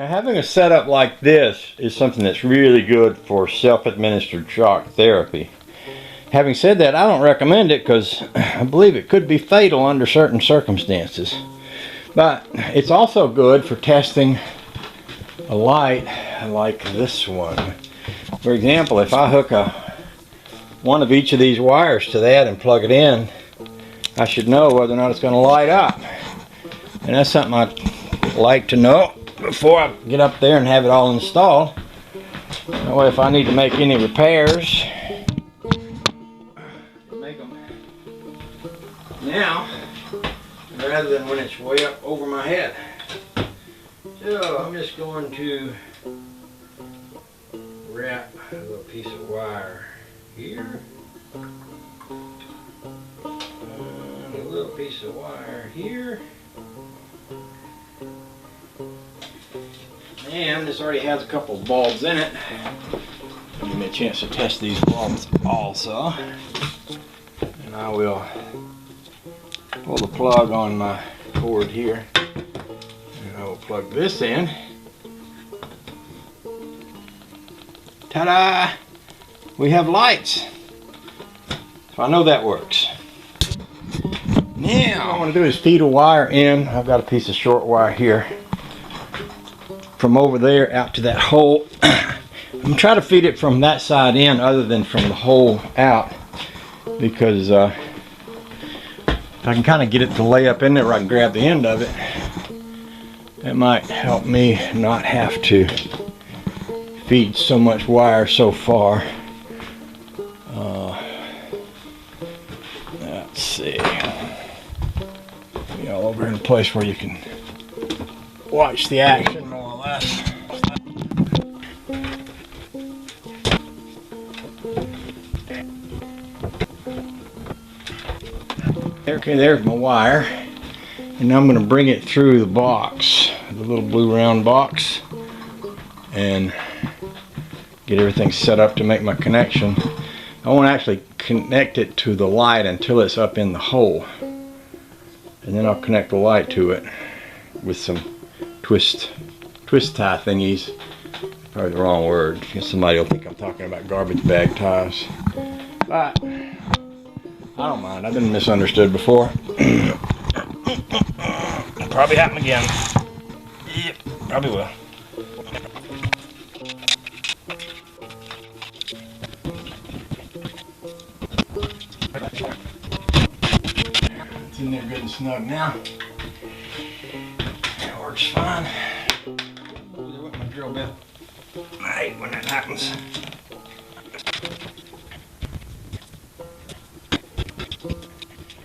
Now, having a setup like this is something that's really good for self-administered shock therapy. Having said that, I don't recommend it because I believe it could be fatal under certain circumstances. But it's also good for testing a light like this one. For example, if I hook one of each of these wires to that and plug it in, I should know whether or not it's going to light up. And that's something I'd like to know before I get up there and have it all installed. That way, if I need to make any repairs, make them now rather than when it's way up over my head. So I'm just going to wrap a little piece of wire here, and a little piece of wire here. And this already has a couple of bulbs in it. Give me a chance to test these bulbs also. And I will pull the plug on my cord here. And I will plug this in. Ta-da! We have lights. So I know that works. Now, what I want to do is feed a wire in. I've got a piece of short wire here. From over there out to that hole. I'm going to try to feed it from that side in other than from the hole out, because if I can kind of get it to lay up in there where I can grab the end of it, that might help me not have to feed so much wire so far. Let's see. Be all over in a place where you can watch the action more or less. Okay, there's my wire. And now I'm going to bring it through the box, the little blue round box, and get everything set up to make my connection. I won't actually connect it to the light until it's up in the hole. And then I'll connect the light to it with some twist tie thingies. Probably the wrong word. Somebody will think I'm talking about garbage bag ties. But I don't mind. I've been misunderstood before. Probably happen again. Yep, probably will. It's in there good and snug now. It works fine. Oh, there went my drill bit. I hate when that happens.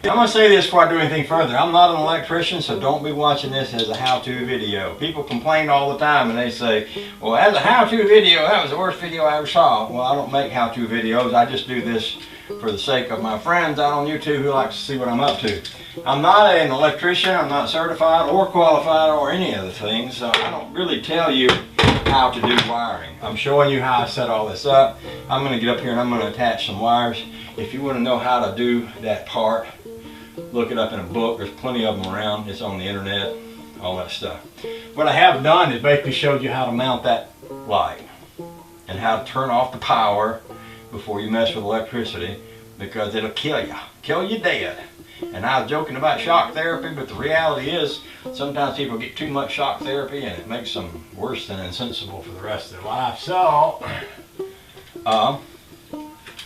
I'm going to say this before I do anything further. I'm not an electrician, so don't be watching this as a how-to video. People complain all the time and they say, well, as a how-to video, that was the worst video I ever saw. Well, I don't make how-to videos. I just do this for the sake of my friends out on YouTube who like to see what I'm up to. I'm not an electrician. I'm not certified or qualified or any of the things, so I don't really tell you how to do wiring. I'm showing you how I set all this up. I'm going to get up here and I'm going to attach some wires. If you want to know how to do that part, look it up in a book. There's plenty of them around. It's on the internet, all that stuff. What I have done is basically showed you how to mount that light and how to turn off the power before you mess with electricity, because it'll kill you dead. And I was joking about shock therapy, but the reality is sometimes people get too much shock therapy and it makes them worse than insensible for the rest of their life. So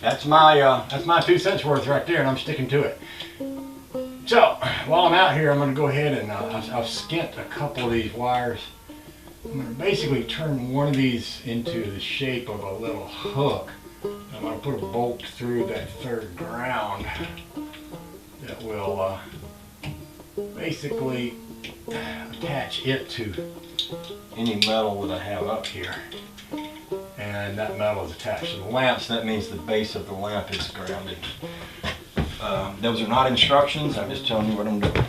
that's my 2 cents worth right there, and I'm sticking to it. So while I'm out here, I'm going to go ahead and I've skint a couple of these wires. I'm going to basically turn one of these into the shape of a little hook. I'm going to put a bolt through that third ground that will basically attach it to any metal that I have up here. And that metal is attached to the lamp, so that means the base of the lamp is grounded. Those are not instructions, I'm just telling you what I'm doing.